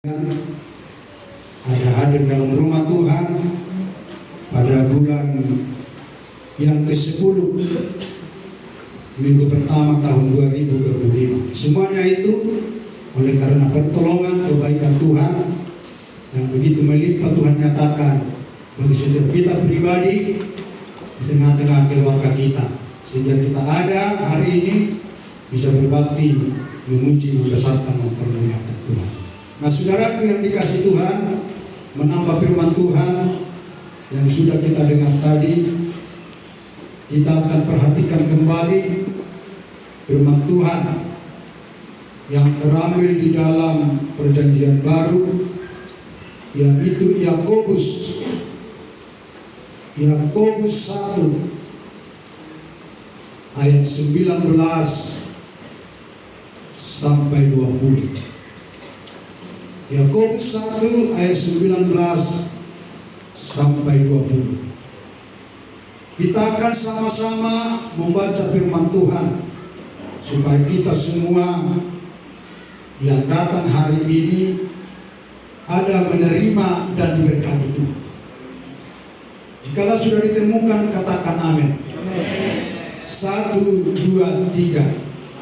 ada hadir dalam rumah Tuhan pada bulan yang ke-10 minggu pertama tahun 2025. Semuanya itu oleh karena pertolongan kebaikan Tuhan yang begitu melimpah Tuhan nyatakan bagi setiap kita pribadi di tengah-tengah keluarga kita, sehingga kita ada hari ini bisa berbakti, memuji, membesarkan, mempermuliakan Tuhan. Nah, saudaraku yang dikasih Tuhan, menambah firman Tuhan yang sudah kita dengar tadi, kita akan perhatikan kembali firman Tuhan yang terambil di dalam Perjanjian Baru, yaitu Yakobus 1 ayat 19 sampai 20. Yakobus 1 ayat 19 sampai 20. Kita akan sama-sama membaca firman Tuhan supaya kita semua yang datang hari ini ada menerima dan diberkati Tuhan. Jikalau sudah ditemukan, katakan amin. 1, 2, 3.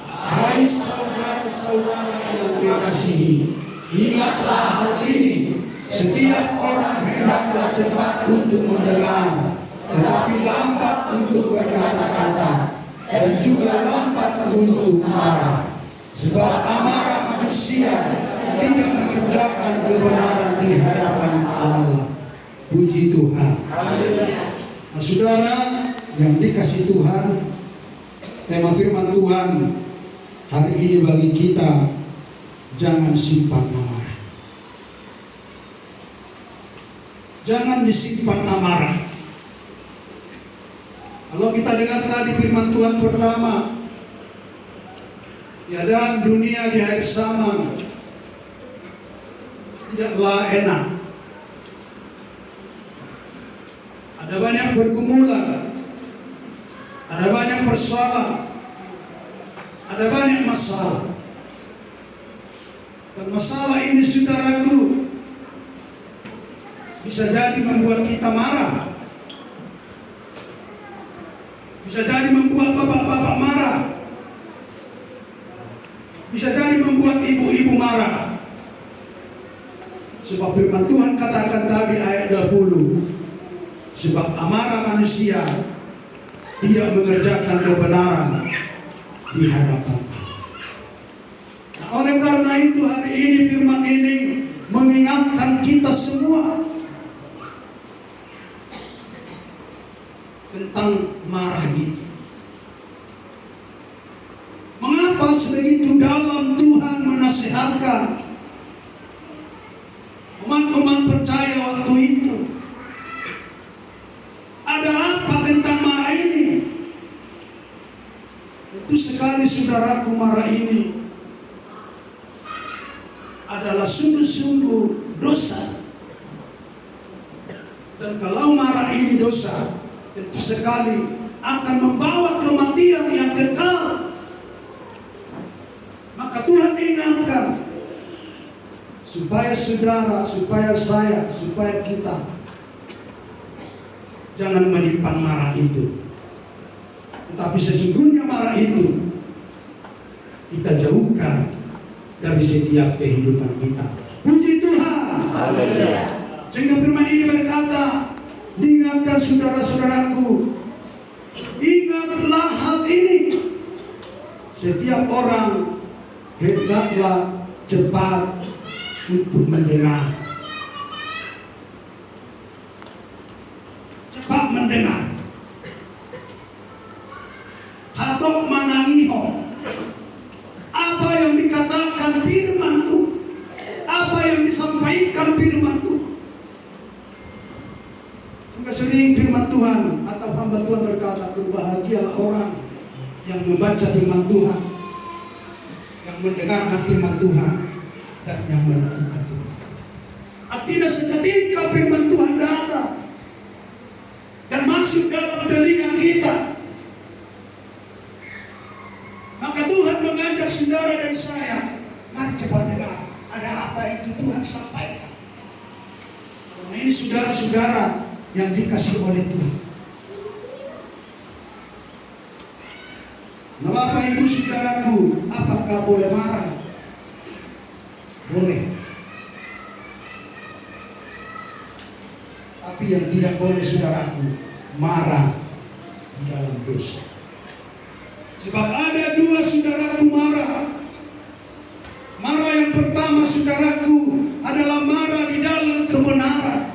Hai saudara-saudara yang dikasihi, ingatlah hal ini. Setiap orang hendaklah cepat untuk mendengar, tetapi lambat untuk berkata-kata, dan juga lambat untuk marah. Sebab amarah manusia tidak mengerjakan kebenaran di hadapan Allah. Puji Tuhan. Nah, saudara yang dikasih Tuhan, tema firman Tuhan hari ini bagi kita, jangan simpan amarah. Jangan disimpan amarah. Kalau kita dengar tadi firman Tuhan pertama, tiada dunia di akhir zaman tidaklah enak. Ada banyak pergumulan, ada banyak persoalan, ada banyak masalah. Dan masalah ini, saudaraku, bisa jadi membuat kita marah, bisa jadi membuat bapak-bapak marah, bisa jadi membuat ibu-ibu marah. Sebab firman Tuhan katakan tadi ayat 20, sebab amarah manusia tidak mengerjakan kebenaran di hadapan Allah. Nah, oleh karena itu hari ini firman ini mengingatkan kita semua tentang marah ini. Mengapa sebegitu dalam Tuhan menasihatkan umat-umat percaya waktu itu? Ada apa tentang marah ini? Tentu sekali, saudaraku, marah ini adalah sungguh-sungguh dosa. Dan kalau marah ini dosa, tentu sekali akan membawa kematian yang kekal. Maka Tuhan ingatkan supaya saudara, supaya saya, supaya kita jangan menyimpan marah itu. Tetapi sesungguhnya marah itu kita jauhkan dari setiap kehidupan kita. Puji Tuhan. Haleluya. Sehingga firman ini berkata, diingatkan saudara-saudaraku, ingatlah hal ini. Setiap orang hendaklah cepat untuk mendengar. Cepat mendengar. Hatok manangiho. Apa yang dikatakan firman Tuhan, apa yang disampaikan firman Tuhan. Sehingga sering firman Tuhan atau hamba Tuhan berkata, berbahagialah orang yang membaca firman Tuhan, yang mendengarkan firman Tuhan, dan yang melakukan firman Tuhan. Artinya seketika firman Tuhan datang dan masuk dalam telinga kita, maka Tuhan mengajak saudara dan saya, mari cepat dengar. Ada apa itu Tuhan ini saudara-saudara yang dikasih oleh Tuhan. Nah, Bapak Ibu saudaraku, apakah boleh marah? Boleh. Tapi yang tidak boleh saudaraku, marah di dalam dosa. Sebab ada dua saudaraku marah. Marah yang pertama saudaraku adalah marah di dalam kebenaran.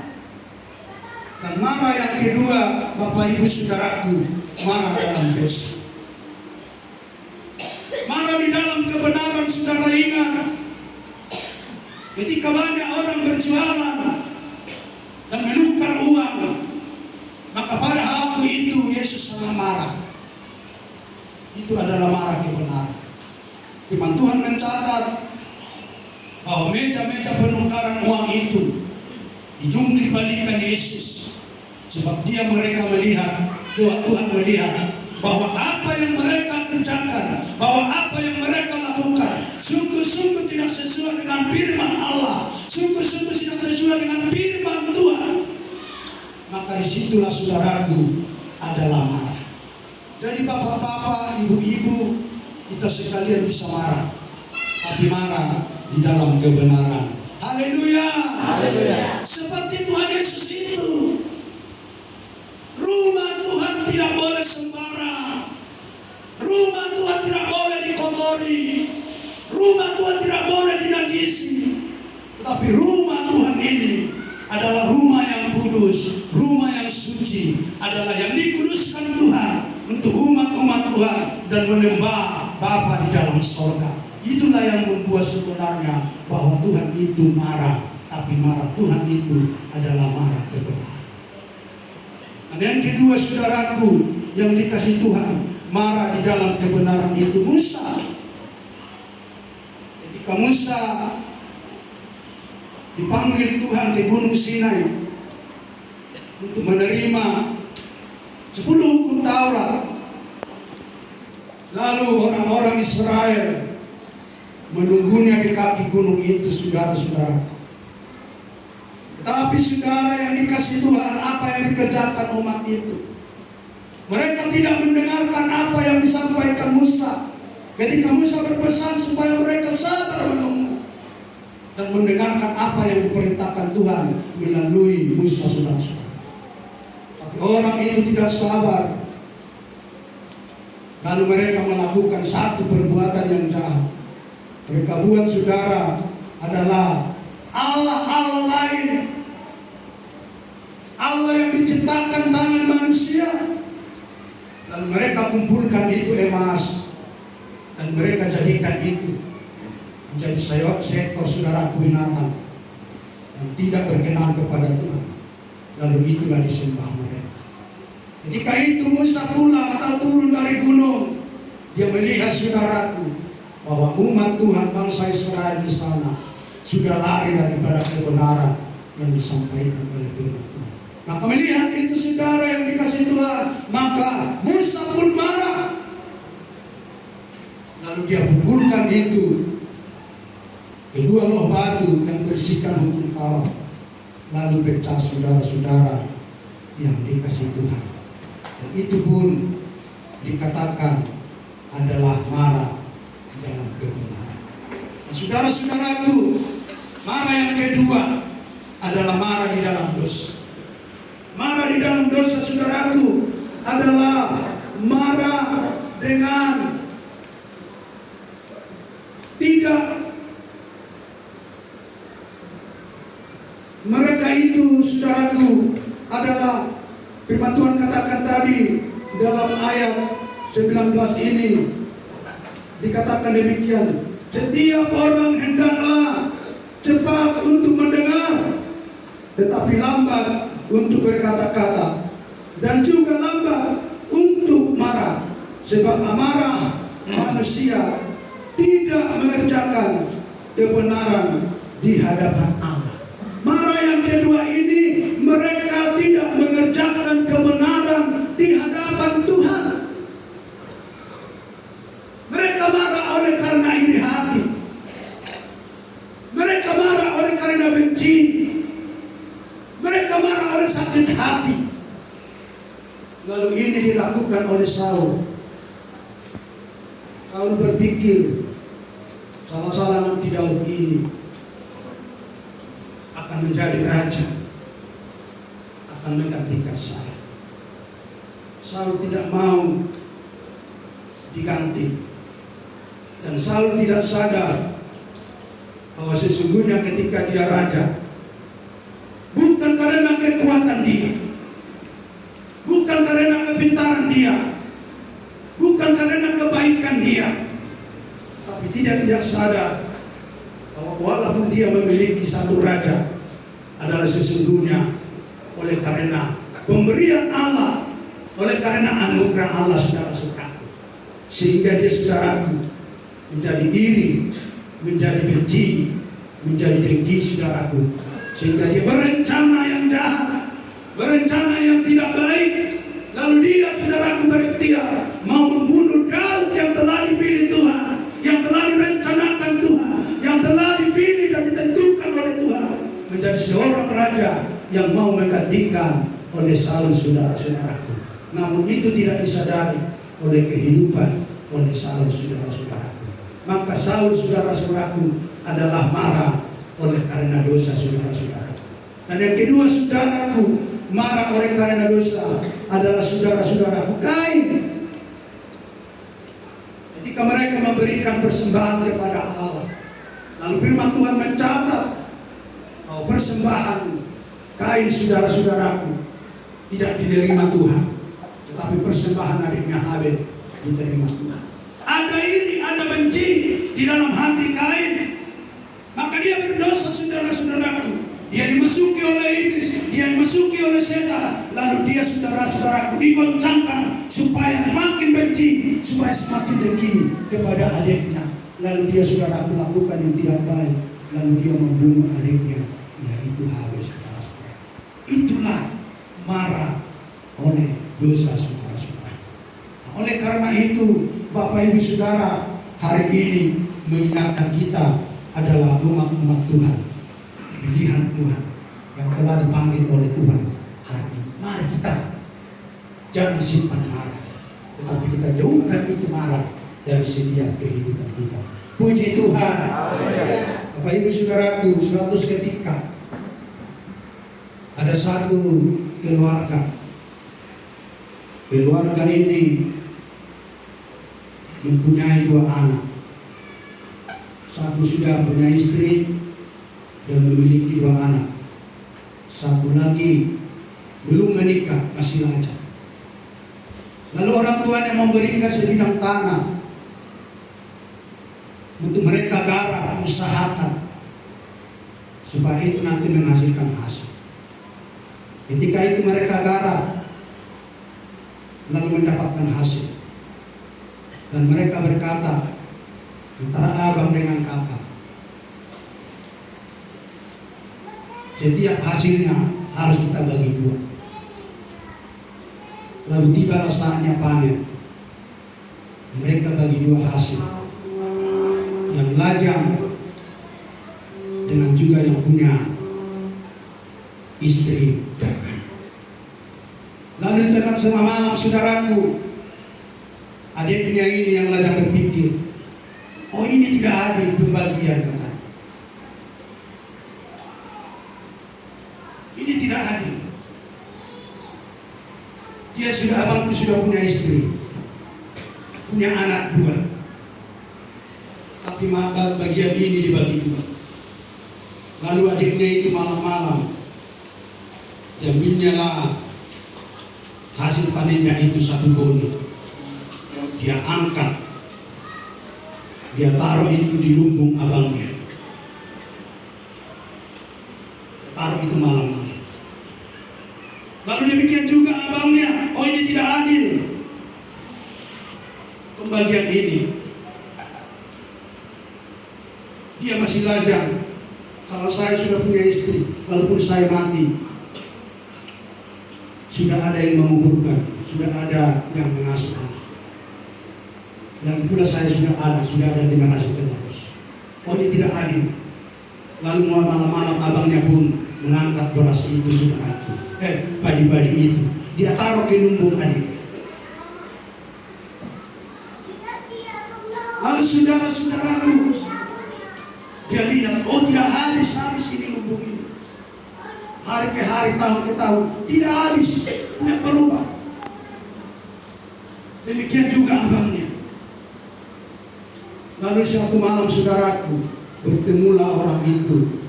Dan marah yang kedua, Bapak Ibu saudaraku, marah dalam dosa. Marah di dalam kebenaran, saudara ingat, ketika banyak orang berjualan dan menukar uang, maka pada waktu itu Yesus sangat marah. Itu adalah marah kebenaran. Firman Tuhan mencatat bahwa meja-meja penukaran uang itu dijungkir balikan Yesus, sebab mereka melihat, Tuhan melihat bahwa apa yang mereka kerjakan, bahwa apa yang mereka lakukan sungguh-sungguh tidak sesuai dengan firman Allah, sungguh-sungguh tidak sesuai dengan firman Tuhan. Maka disitulah saudaraku adalah marah. Jadi bapak-bapak, ibu-ibu, kita sekalian bisa marah, tapi marah di dalam kebenaran. Haleluya. Seperti Tuhan Yesus itu, rumah Tuhan tidak boleh sembarang. Rumah Tuhan tidak boleh dikotori. Rumah Tuhan tidak boleh dinajisi. Tetapi rumah Tuhan ini adalah rumah yang kudus, rumah yang suci, adalah yang dikuduskan Tuhan untuk umat-umat Tuhan dan menyembah Bapa di dalam sorga. Itulah yang membuat sebenarnya bahwa Tuhan itu marah, tapi marah Tuhan itu adalah marah kebenaran. Dan yang kedua saudaraku yang dikasih Tuhan, marah di dalam kebenaran itu Musa. Ketika Musa dipanggil Tuhan ke Gunung Sinai untuk menerima 10 hukum Taurat, lalu orang-orang Israel menunggunya di kaki gunung itu, saudara-saudara. Tetapi saudara yang dikasih Tuhan, apa yang dikerjakan umat itu? Mereka tidak mendengarkan apa yang disampaikan Musa. Ketika Musa berpesan supaya mereka sabar menunggu dan mendengarkan apa yang diperintahkan Tuhan melalui Musa, saudara-saudara. Tapi orang itu tidak sabar. Lalu mereka melakukan satu perbuatan yang jahat. Mereka buat saudara adalah Allah-Allah lain, Allah yang diciptakan tangan manusia. Dan mereka kumpulkan itu emas, dan mereka jadikan itu menjadi seekor saudaraku binatang yang tidak berkenan kepada Tuhan. Lalu itulah disembah mereka. Ketika itu Musa pulang atau turun dari gunung, dia melihat saudaraku bahwa umat Tuhan bangsa Israel di sana sudah lari daripada kebenaran yang disampaikan oleh firman Tuhan. Maka melihat itu saudara yang dikasih Tuhan, maka Musa pun marah. Lalu dia pukulkan itu kedua loh batu yang berisikan hukum Taurat. Lalu pecah saudara-saudara yang dikasih Tuhan. Dan itu pun dikatakan adalah marah dalam kebenaran. Nah, saudara-saudaraku, marah yang kedua adalah marah di dalam dosa. Marah di dalam dosa, saudaraku, adalah marah dengan tidak. Mereka itu, saudaraku, adalah firman Tuhan katakan tadi dalam ayat 19 ini. Dikatakan demikian, setiap orang hendaklah cepat untuk mendengar, tetapi lambat untuk berkata-kata, dan juga lambat untuk marah, sebab amarah manusia tidak mengerjakan kebenaran di hadapan Allah. Marah yang kedua ini, mereka tidak mengerjakan kebenaran di hadapan Tuhan. Mereka marah oleh karena iri hati. Mereka marah oleh karena benci. Mereka Lalu ini dilakukan oleh Saul. Saul berpikir, salah-salah nanti Daud ini akan menjadi raja, akan menggantikan saya. Saul tidak mau diganti. Dan Saul tidak sadar bahwa sesungguhnya ketika dia raja, bukan karena kekuatan dia, bukan karena kepintaran dia, bukan karena kebaikan dia, tapi tidak sadar bahwa walaupun dia memiliki satu raja adalah sesungguhnya oleh karena pemberian Allah, oleh karena anugerah Allah, saudara-saudaraku, sehingga dia, saudaraku, menjadi iri, menjadi benci, menjadi dengki, saudaraku, sehingga dia berencana yang jahat, berencana yang tidak baik. Lalu dia, saudaraku, berikhtiar mau membunuh Daud yang telah dipilih Tuhan, yang telah direncanakan Tuhan, yang telah dipilih dan ditentukan oleh Tuhan menjadi seorang raja yang mau menggantikan oleh Saul, saudara-saudaraku. Namun itu tidak disadari oleh kehidupan oleh Saul, saudara-saudaraku. Maka Saul, saudara-saudaraku, adalah marah oleh karena dosa, saudara-saudaraku. Dan yang kedua, saudaraku, marah oleh karena dosa adalah saudara-saudaraku Kain. Ketika mereka memberikan persembahan kepada Allah, lalu firman Tuhan mencatat bahwa persembahan Kain, saudara-saudaraku, tidak diterima Tuhan, tetapi persembahan adiknya Habel diterima Tuhan. Ada iri, ada benci di dalam hati Kain. Maka dia berdosa, saudara-saudaraku. Dia dimasuki oleh iblis, dia dimasuki oleh setan. Lalu dia, saudara-saudaraku, digoncangkan supaya semakin benci, supaya semakin dengki kepada adiknya. Lalu dia, saudara, melakukan yang tidak baik. Lalu dia membunuh adiknya, yaitu Habel, saudara-saudara. Itulah marah oleh dosa, saudara-saudara. Nah, oleh karena itu, Bapak Ibu Saudara, hari ini mengingatkan kita adalah umat-umat Tuhan, pilihan Tuhan yang telah dipanggil oleh Tuhan hari ini. Mari kita jangan simpan marah, tetapi kita jauhkan itu marah dari setiap kehidupan kita. Puji Tuhan. Bapak Ibu Saudaraku, suatu ketika ada satu keluarga. Keluarga ini mempunyai dua anak. Satu sudah punya istri dan memiliki dua anak. Satu lagi belum menikah, masih lajang. Lalu orang tuanya memberikan sebidang tanah untuk mereka garap, usahakan, supaya itu nanti menghasilkan hasil. Ketika itu mereka garap, lalu mendapatkan hasil. Dan mereka berkata antara abang dengan kakak, setiap hasilnya harus kita bagi dua. Lalu tibalah saatnya panen. Mereka bagi dua hasil, yang lajang dengan juga yang punya istri dan anak. Lalu di tengah semua malam, saudaraku, adiknya ini yang lajang berpikir, oh ini tidak adil pembagian, kata. Ini tidak adil. Dia sudah, abangku sudah punya istri, punya anak dua, tapi bagian ini dibagi dua. Lalu adiknya itu malam-malam diambilnya lah hasil panennya itu satu goni. Dia angkat, dia taruh itu di lumbung abangnya. Dia taruh itu malam-malam. Lalu demikian juga abangnya, oh ini tidak adil pembagian ini. Dia masih lajang. Kalau saya sudah punya istri, walaupun saya mati, sudah ada yang menguburkan, sudah ada yang mengasuh anak. Dan pula saya sudah ada generasi penerus. Oh ini tidak adil. Lalu malam-malam abangnya pun mengangkat beras itu, saudaraku, padi-padi itu, dia taruh di lumbung adik. saudara-saudaraku, dia lihat, oh tidak habis-habis ini lumbung ini. Hari ke hari, tahun ke tahun, tidak habis, tidak berubah. Demikian juga abangnya. Lalu suatu malam saudaraku, bertemulah orang itu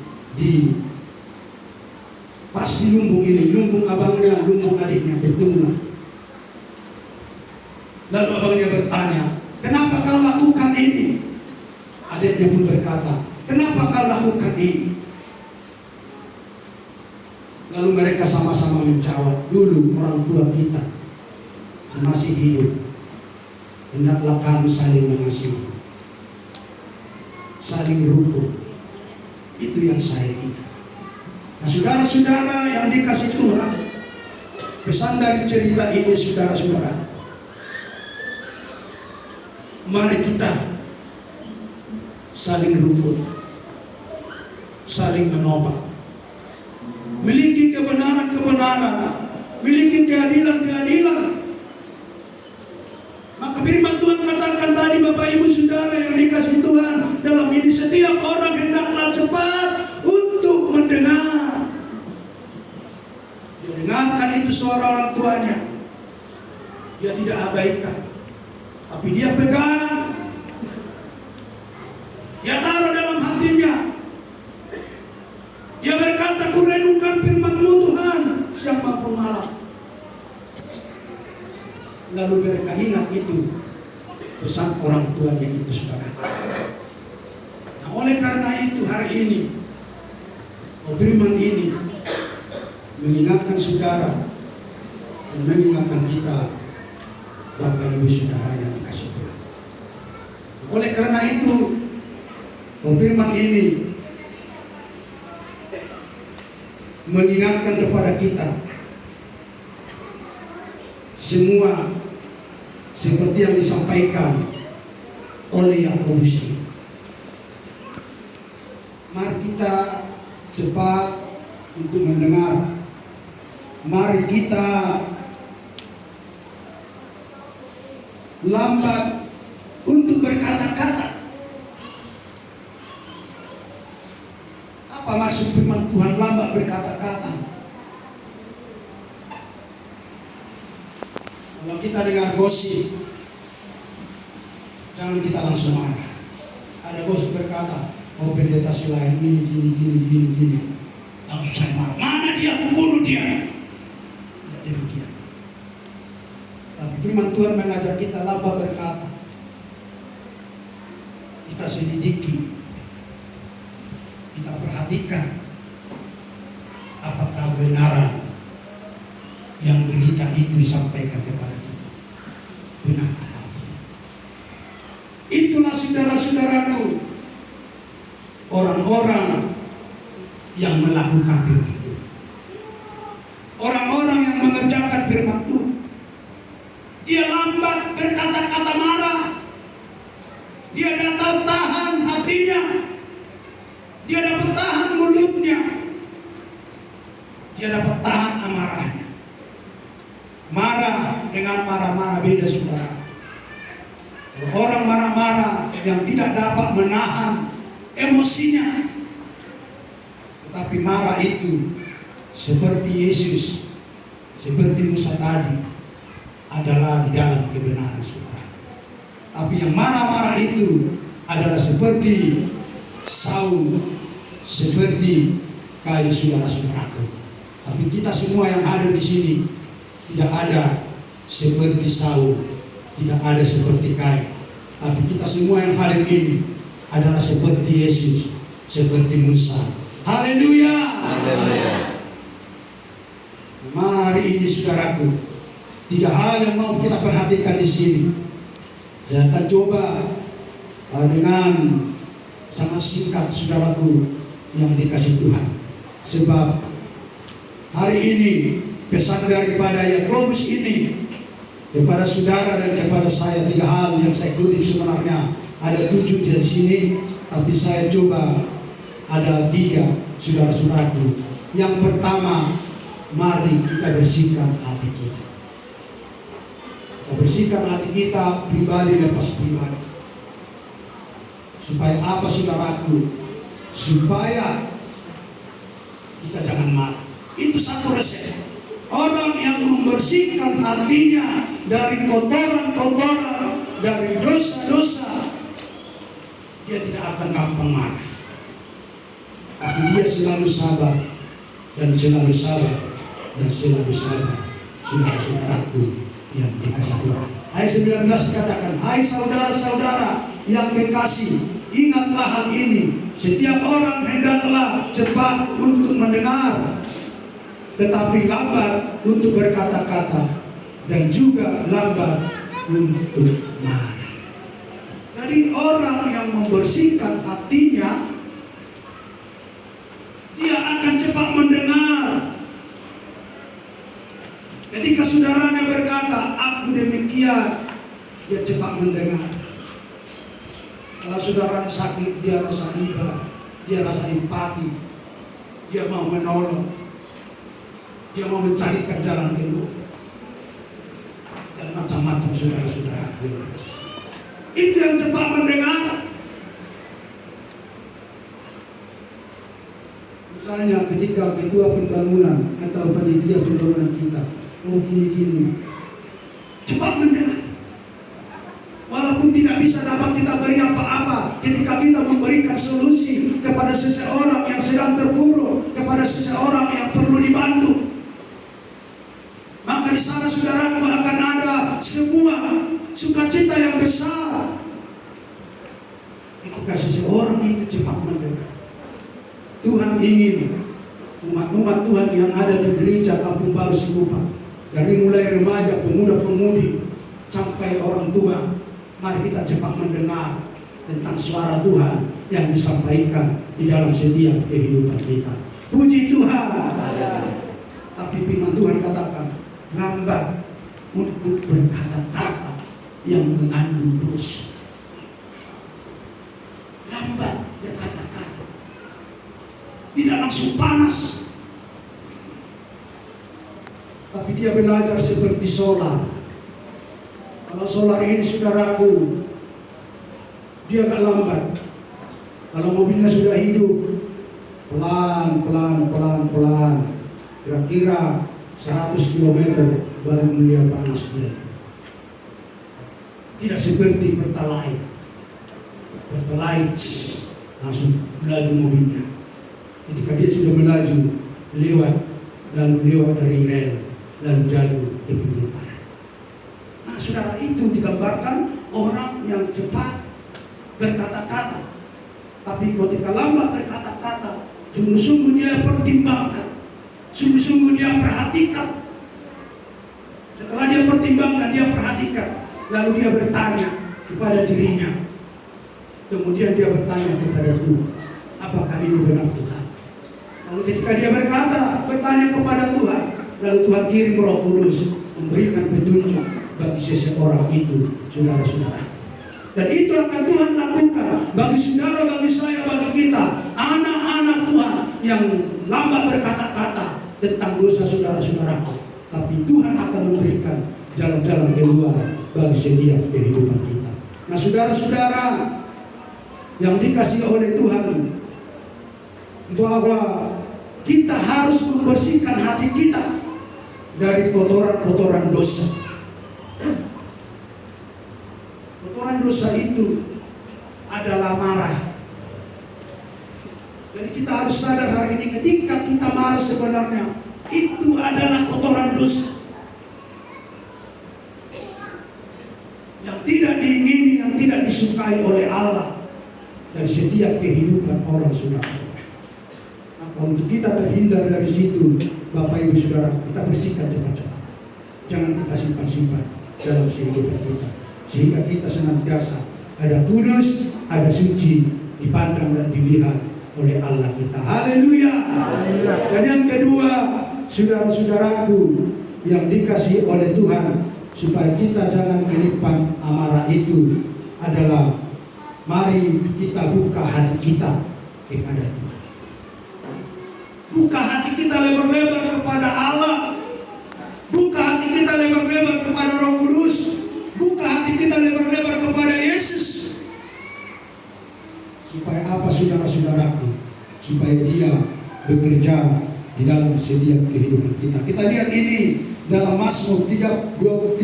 pas di lumbung ini, lumbung abangnya, lumbung adiknya, bertemulah. Lalu abangnya bertanya, kenapa kau lakukan ini? Adiknya pun berkata, kenapa kau lakukan ini? Lalu mereka sama-sama menjawab, dulu orang tua kita masih hidup, hendaklah kamu saling mengasihi, saling rukun. Itu yang saya ingin. Nah saudara-saudara yang dikasih Tuhan, pesan dari cerita ini saudara-saudara, mari kita saling rukun, saling menopang, miliki kebenaran-kebenaran, miliki keadilan-keadilan. Maka firman Tuhan katakan tadi, Bapak Ibu Saudara yang dikasih Tuhan, dalam ini setiap orang hendaklah cepat untuk mendengar. Dia dengarkan itu suara orang tuanya, dia tidak abaikan, tapi dia pegang, dia taruh dalam hatinya. Dia berkata, ku renungkan firman-Mu Tuhan siang maupun malam. Lalu mereka ingat itu pesan orang tuanya itu saudara. Nah oleh karena itu hari ini firman ini mengingatkan saudara dan mengingatkan kita, Bapak Ibu Saudara yang dikasih Tuhan. Nah, oleh karena itu firman ini mengingatkan kepada kita semua seperti yang disampaikan oleh Yakobus. Mari kita cepat untuk mendengar. Mari kita lambat untuk berkata-kata. Apa maksud firman Tuhan lambat berkata-kata? Kalau kita dengar gosip, jangan kita langsung marah. Ada gosip berkata, oh pendeta si lain ini gini. Langsung saya marah. Mana dia? Aku bunuh dia. Tidak demikian. Tapi firman Tuhan mengajar kita lambat berkata. Kita selidiki, kita perhatikan apakah kebenaran yang berita itu disampaikan kepada kita benar atau tidak. Itulah saudara-saudaraku, orang-orang yang melakukan firman Tuhan, orang-orang yang mengerjakan firman Tuhan. Dia lambat berkata-kata marah, dia dapat tahan hatinya, dia dapat tahan mulutnya, dia dapat tahan amarahnya. Marah dengan marah-marah beda saudara. Orang marah-marah yang tidak dapat menahan emosinya, tetapi marah itu seperti Yesus, seperti Musa tadi, adalah di dalam kebenaran saudara. Tapi yang marah-marah itu adalah seperti Saul, seperti kayu saudara-saudaraku. Tapi kita semua yang ada di sini tidak ada seperti Saul, tidak ada seperti Kain. Tapi kita semua yang hadir ini adalah seperti Yesus, seperti Musa. Haleluya. Haleluya. Mari ini saudaraku, tiga hal yang mau kita perhatikan di sini. Saya akan coba dengan sangat singkat saudaraku yang dikasih Tuhan. Sebab hari ini pesan daripada Yakobus ini kepada saudara dan kepada saya, tiga hal yang saya kutip. Sebenarnya ada 7 di sini, tapi saya coba ada 3 saudara-saudaraku. Yang pertama, mari kita bersihkan hati kita. Kita bersihkan hati kita pribadi lepas pribadi. Supaya apa saudaraku? Supaya kita jangan marah. Itu satu resep. Orang yang membersihkan hatinya dari kotoran-kotoran, dari dosa-dosa, dia tidak akan gampang marah. Tapi dia selalu sabar dan selalu sabar dan selalu sabar. Saudara-saudaraku yang dikasih Tuhan. Ayat 19 dikatakan, hai saudara-saudara yang kekasih, ingatlah hal ini. Setiap orang hendaklah cepat untuk mendengar, tetapi lambat untuk berkata-kata, dan juga lambat untuk marah. Jadi orang yang membersihkan hatinya, dia akan cepat mendengar. Ketika saudaranya berkata, aku demikian, dia cepat mendengar. Kalau saudaranya sakit, dia rasa iba, dia rasa empati, dia mau menolong, dia mau mencarikan jalan keluar, dan macam-macam saudara-saudara yang dikasih. Itu yang cepat mendengar. Misalnya ketika ketua pembangunan atau panitia pembangunan kita, oh gini-gini, cepat mendengar. Walaupun tidak bisa dapat kita beri apa-apa, ketika kita memberikan solusi kepada seseorang yang sedang terpuruk, kepada seseorang yang perlu dibantu, maka di sana saudaraku akan ada sebuah sukacita yang besar. Ketika seseorang itu cepat mendengar. Tuhan ingin umat-umat Tuhan yang ada di gereja Kampung Baru Sikupang, dari mulai remaja, pemuda-pemudi sampai orang tua, mari kita cepat mendengar tentang suara Tuhan yang disampaikan di dalam setiap kehidupan kita. Puji Tuhan. Tapi firman Tuhan katakan, lambat untuk berkata-kata yang mengandung dosa. Lambat berkata-kata, tidak langsung panas, tapi dia belajar seperti solar. Kalau solar ini saudaraku, dia agak lambat. Kalau mobilnya sudah hidup, pelan, kira-kira 100 km baru mulai panas dia. Tidak seperti Pertalite. Pertalite langsung melaju mobilnya. Ketika dia sudah melaju, lalu lewat dari rel, lalu jatuh ke pinggir barat. Nah saudara, itu digambarkan orang yang cepat berkata-kata, tapi ketika lambat berkata-kata, sungguh-sungguh dia pertimbangkan, sungguh-sungguh dia perhatikan. Setelah dia pertimbangkan, dia perhatikan, lalu dia bertanya kepada dirinya, kemudian dia bertanya kepada Tuhan, apakah ini benar Tuhan? Lalu ketika dia bertanya kepada Tuhan, lalu Tuhan kirim Roh Kudus memberikan petunjuk bagi seseorang itu, saudara-saudara. Dan itu akan Tuhan lakukan bagi saudara, bagi saya, bagi kita, anak-anak Tuhan yang lambat berkata-kata tentang dosa saudara-saudaraku. Tapi Tuhan akan memberikan jalan-jalan keluar bagi setiap kehidupan kita. Nah saudara-saudara yang dikasihi oleh Tuhan, bahwa kita harus membersihkan hati kita dari kotoran-kotoran dosa. Kotoran dosa itu adalah marah. Jadi kita harus sadar hari ini, ketika kita marah sebenarnya itu adalah kotoran dosa yang tidak diingini, yang tidak disukai oleh Allah dari setiap kehidupan orang saudara-saudara. Maka untuk kita terhindar dari situ, Bapak Ibu Saudara, kita bersihkan cepat-cepat. Jangan kita simpan-simpan dalam kehidupan kita, sehingga kita senantiasa ada kudus, ada suci, dipandang dan dilihat oleh Allah kita. Haleluya. Dan yang kedua, saudara-saudaraku yang dikasihi oleh Tuhan, supaya kita jangan menyimpan amarah itu, adalah mari kita buka hati kita kepada Tuhan. Buka hati kita lebar-lebar kepada Allah. Buka hati kita lebar-lebar kepada Roh Kudus. Buka hati kita lebar-lebar kepada Yesus. supaya Dia bekerja di dalam setiap kehidupan kita. Kita lihat ini dalam Mazmur 37.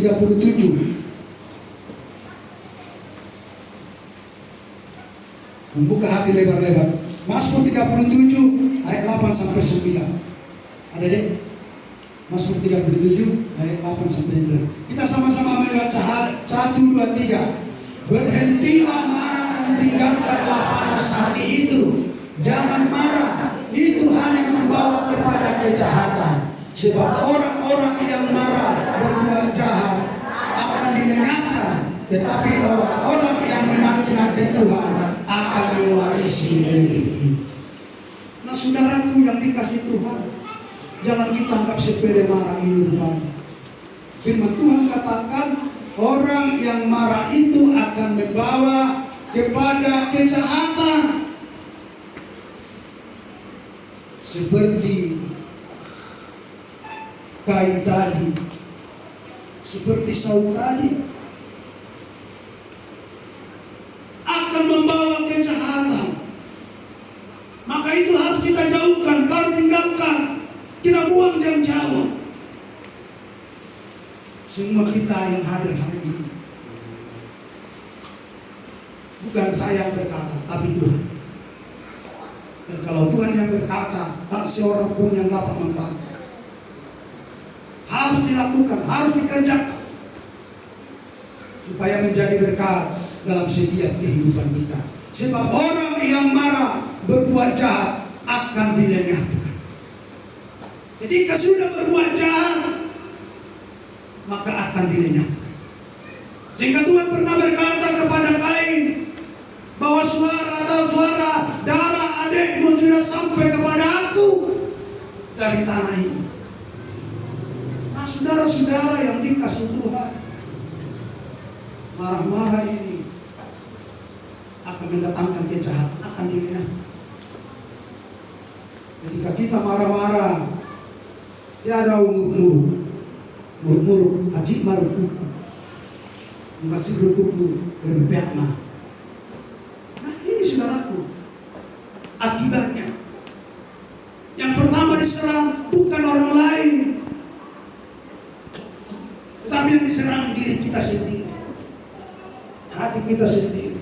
Membuka hati lebar-lebar. Mazmur 37 ayat 8 sampai 9. Ada deh? Mazmur 37 ayat 8 sampai 9. Kita sama-sama membaca 1, 2, 3. Berhentilah marah dan tinggalkanlah panas hati itu. Jangan marah, itu hanya membawa kepada kejahatan. Sebab orang-orang yang marah berbuat jahat akan dilenyapkan, tetapi orang-orang yang menanti-nanti Tuhan akan mewarisi negeri. Nah, saudaraku yang dikasih Tuhan, jangan kita anggap sepele marah ini rupanya. Firman Tuhan katakan, orang yang marah itu akan membawa kepada kejahatan. Seperti Kain tadi, seperti Saul tadi, akan membawa kejahatan. Maka itu harus kita jauhkan, kalau tinggalkan, kita buang jauh-jauh. Semua kita yang hadir hari ini, bukan saya yang berkata, tapi Tuhan. Dan kalau Tuhan yang berkata, tak seorang pun yang dapat membantah. Harus dilakukan, harus dikerjakan, supaya menjadi berkat dalam setiap kehidupan kita. Sebab orang yang marah berbuat jahat akan dilenyapkan. Ketika sudah berbuat jahat, maka akan dilenyapkan. Sehingga Tuhan pernah berkata kepada Kain, bahwa suara darah adikmu sudah sampai kepada aku dari tanah ini. Nah, saudara-saudara yang dikasih Tuhan, marah-marah ini akan mendatangkan kejahatan, akan dilenyapkan. Ketika kita marah-marah, tiada umur acik marukuku, membacik rukuku berpekma. Nah, ini saudaraku, akibatnya. Yang pertama diserang bukan orang lain, tetapi yang diserang diri kita sendiri, hati kita sendiri,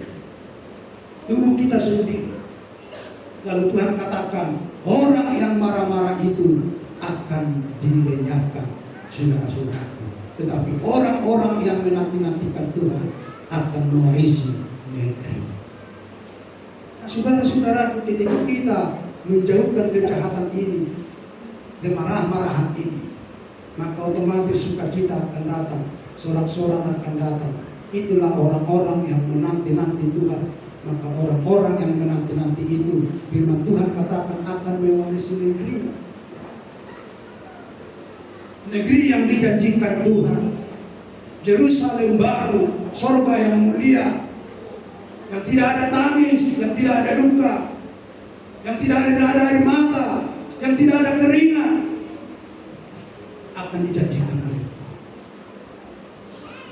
tubuh kita sendiri. Lalu Tuhan katakan, orang yang marah-marah itu akan dilenyapkan, saudara-saudaraku. Tetapi orang-orang yang menanti-nantikan Tuhan akan mewarisi negeri. Nah, saudara-saudaraku, ketika kita menjauhkan kejahatan ini, kemarah-marahan ini, maka otomatis sukacita akan datang, sorak-sorak akan datang. Itulah orang-orang yang menanti-nanti Tuhan. Maka orang-orang yang menanti-nanti itu, firman Tuhan katakan akan mewarisi negeri. Negeri yang dijanjikan Tuhan, Yerusalem baru, surga yang mulia, yang tidak ada tangis, yang tidak ada duka, yang tidak ada air mata, yang tidak ada keringat, akan dijanjikan oleh Tuhan.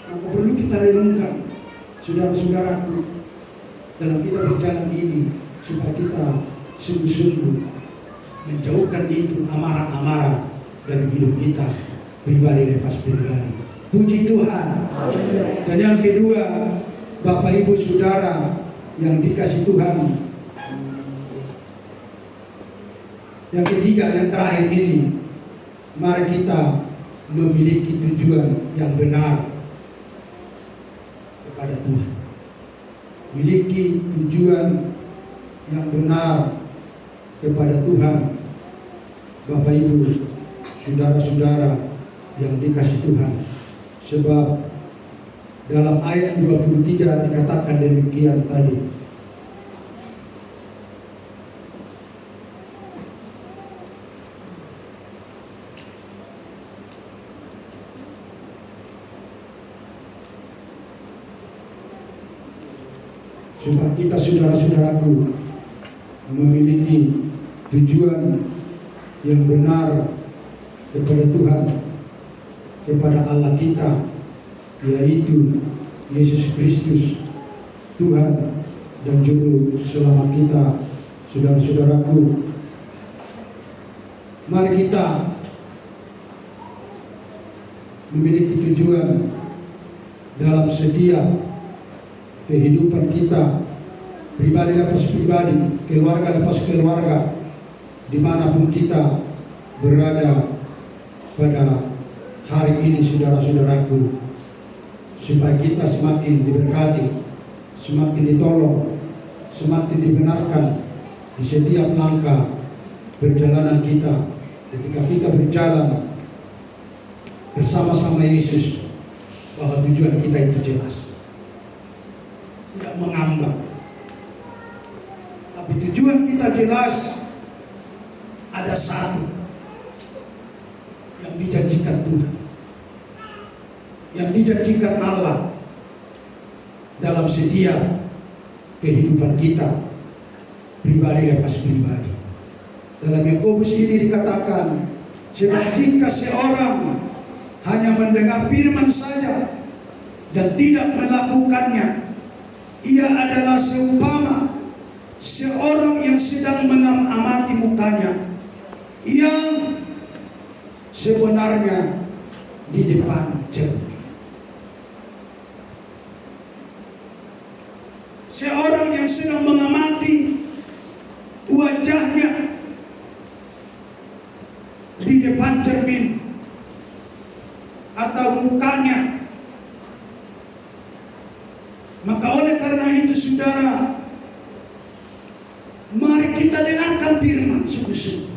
Maka perlu kita renungkan, saudara-saudaraku, dalam kita berjalan ini, supaya kita sungguh-sungguh menjauhkan itu amarah-amarah dari hidup kita, pribadi lepas pribadi. Puji Tuhan. Dan yang kedua, Bapak Ibu Saudara yang dikasih Tuhan, yang ketiga, yang terakhir ini, mari kita memiliki tujuan yang benar kepada Tuhan. Miliki tujuan yang benar kepada Tuhan. Bapak Ibu, saudara-saudara yang dikasih Tuhan. Sebab dalam ayat 23 dikatakan demikian tadi. Sebab kita, saudara-saudaraku, memiliki tujuan yang benar kepada Tuhan, kepada Allah kita, yaitu Yesus Kristus, Tuhan dan Juru Selamat kita, Saudara-saudaraku, mari kita memiliki tujuan dalam setiap kehidupan kita, pribadi lepas pribadi, keluarga lepas keluarga, dimanapun kita berada pada hari ini, saudara-saudaraku, supaya kita semakin diberkati, semakin ditolong, semakin dibenarkan di setiap langkah perjalanan kita. Ketika kita berjalan bersama-sama Yesus, bahwa tujuan kita itu jelas, tidak mengambang, tapi tujuan kita jelas. Ada satu yang dijanjikan Tuhan, yang dijanjikan Allah dalam setiap kehidupan kita, pribadi lepas pribadi. Dalam Yakobus ini dikatakan, sebab jika seorang hanya mendengar firman saja dan tidak melakukannya, ia adalah seumpama seorang yang sedang mengamati mukanya, yang sebenarnya di depan cermin. Seorang yang sedang mengamati wajahnya di depan cermin atau mukanya. Maka oleh karena itu, saudara, mari kita dengarkan firman sungguh-sungguh,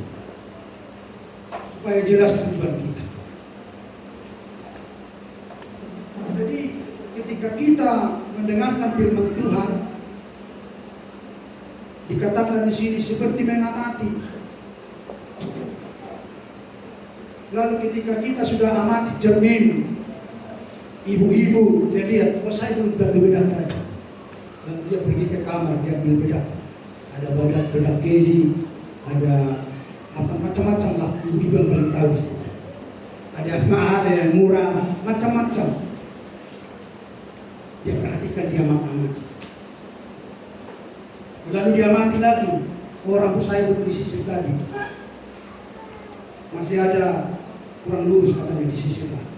supaya jelas tujuan kita. Jadi ketika kita mendengarkan firman Tuhan, dikatakan di sini seperti mengamati. Lalu ketika kita sudah amati cermin, ibu-ibu dia lihat, oh saya belum berbeda saja. Lalu dia pergi ke kamar, dia ambil bedak. Ada bedak keli, ada apa macam-macam lah. Ibu-ibu yang paling tahu sih. Ada mahal, ada yang murah, macam-macam. Dia perhatikan, dia amati. Lalu dia amati lagi, rambut saya betul disisir tadi, masih ada kurang lurus, katanya disisir lagi.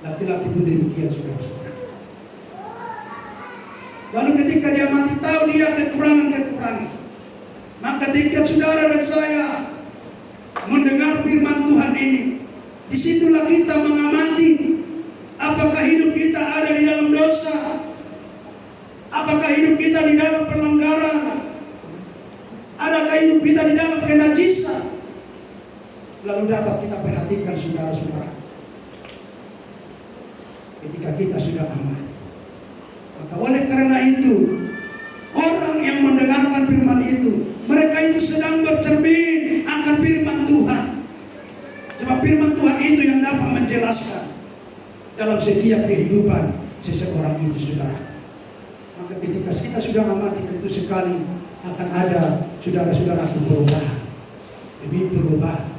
Laki-laki pun demikian, saudara-saudara. Lalu ketika dia mati, tahu dia kekurangan-kekurangan, maka ketika saudara dan saya mendengar firman Tuhan ini, disitulah kita mengamati apakah hidup kita ada di dalam dosa, apakah hidup kita di dalam pelanggaran, adakah hidup kita di dalam kenajisan. Lalu dapat kita perhatikan, saudara-saudara, ketika kita sudah amati. Maka oleh karena itu, orang yang mendengarkan firman itu, mereka itu sedang bercermin akan firman Tuhan. Sebab firman Tuhan itu yang dapat menjelaskan dalam setiap kehidupan seseorang itu, saudara. Maka ketika kita sudah amati, tentu sekali akan ada, saudara-saudaraku, perubahan demi perubahan,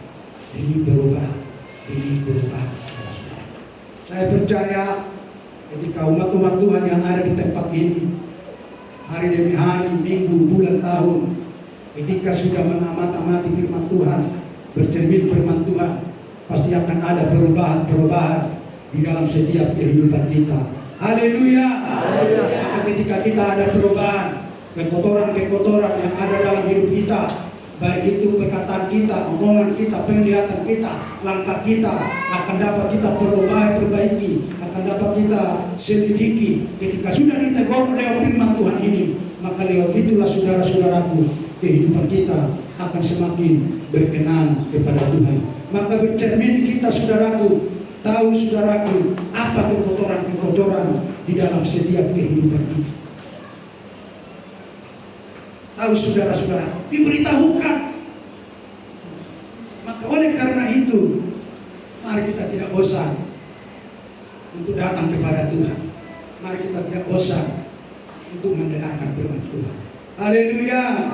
demi perubahan, demi perubahan, saudara-saudara. Saya percaya ketika umat-umat Tuhan yang ada di tempat ini, hari demi hari, minggu, bulan, tahun, ketika sudah mengamati firman Tuhan, bercermin firman Tuhan, pasti akan ada perubahan-perubahan di dalam setiap kehidupan kita. Haleluya. Maka ketika kita ada perubahan, kekotoran-kekotoran yang ada dalam hidup kita, baik itu perkataan kita, omongan kita, penglihatan kita, langkah kita, akan dapat kita perbaiki, akan dapat kita selidiki. Ketika sudah ditegur lewat firman Tuhan ini, maka lewat itulah, saudara-saudaraku, kehidupan kita akan semakin berkenan kepada Tuhan. Maka bercermin kita, saudaraku, tahu, saudaraku, apa kekotoran-kekotoran di dalam setiap kehidupan kita. Tahu, saudara-saudara, diberitahukan. Maka oleh karena itu, mari kita tidak bosan untuk datang kepada Tuhan. Mari kita tidak bosan untuk mendengarkan firman Tuhan. Haleluya.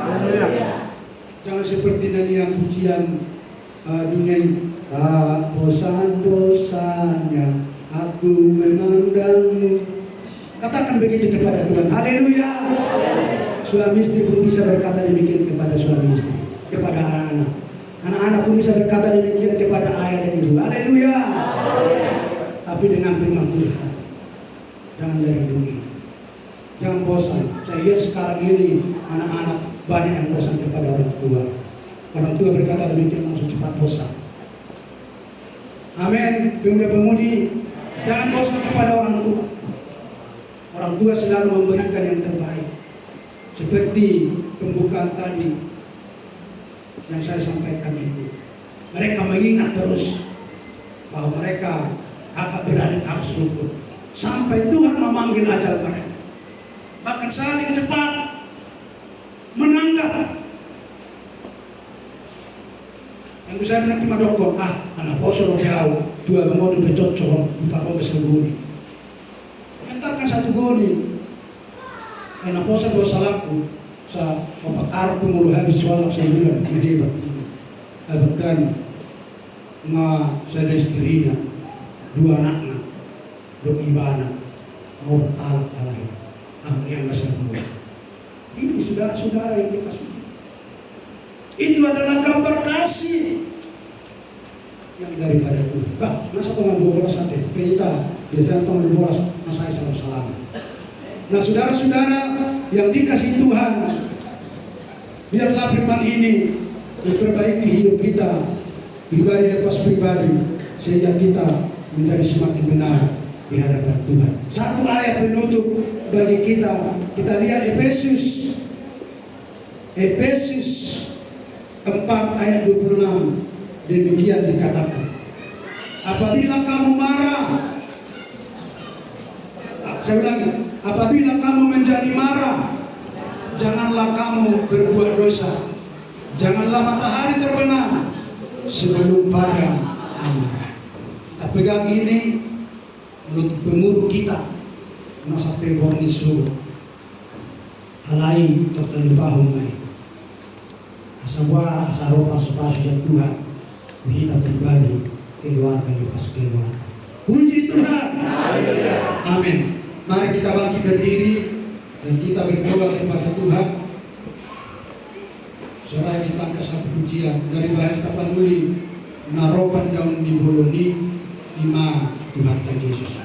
Jangan seperti nyanyian pujian dunia ini. Tak bosan-bosannya aku memandangmu. Katakan begitu kepada Tuhan. Haleluya. Suami istri pun bisa berkata demikian kepada suami istri, kepada anak-anak. Anak-anak pun bisa berkata demikian kepada ayah dan ibu. Haleluya. Tapi dengan firman Tuhan, jangan dari dunia. Jangan bosan. Saya lihat sekarang ini anak-anak banyak yang bosan kepada orang tua. Orang tua berkata demikian langsung cepat bosan. Amin. Pemuda-pemudi, jangan bosan kepada orang tua. Orang tua selalu memberikan yang terbaik. Seperti pembukaan tadi yang saya sampaikan itu. Mereka mengingat terus bahwa mereka kakak beradik harus rukun sampai Tuhan memanggil ajal mereka. Bahkan saling cepat menanggap. Yang bisa nanti madokon, anak poso jauh, dua mau dipecot corong, utama bersembunyi. Entarkan satu goni. Anak poso dua salahku, sa mempakar pemuluh habis soal sebulan, jadi bahkan ma saya istrinya, dua anaknya, dua ibana, mau bertalak alaih, yang masih dua. Ini saudara-saudara yang dikasih. Itu adalah gambar kasih yang daripada Tuhan. Masa tengah 12 hati, kita biasanya tengah 12 masa selalu selamat. Nah saudara-saudara yang dikasih Tuhan, biarlah firman ini memperbaiki hidup kita pribadi lepas pribadi, sehingga kita menjadi semakin benar di hadapan Tuhan. Satu ayat penutup bagi kita lihat Efesus 4 ayat 26. Demikian dikatakan, apabila kamu marah, saya ulangi, apabila kamu menjadi marah, janganlah kamu berbuat dosa, janganlah matahari terbenam sebelum padam amarah. Kita pegang ini menurut pemuruh kita, masa peborni suruh alai tertentu mai asabwa asaropa sepasu Tuhan kita pribadi keluarga lepas keluarga. Puji Tuhan. Amin. Mari kita bangkit berdiri dan kita berdoa kepada Tuhan. Soalnya kita angkat satu pujian dari bahasa Tapanuli, naropan daun di boloni ima Tuhan Yesus.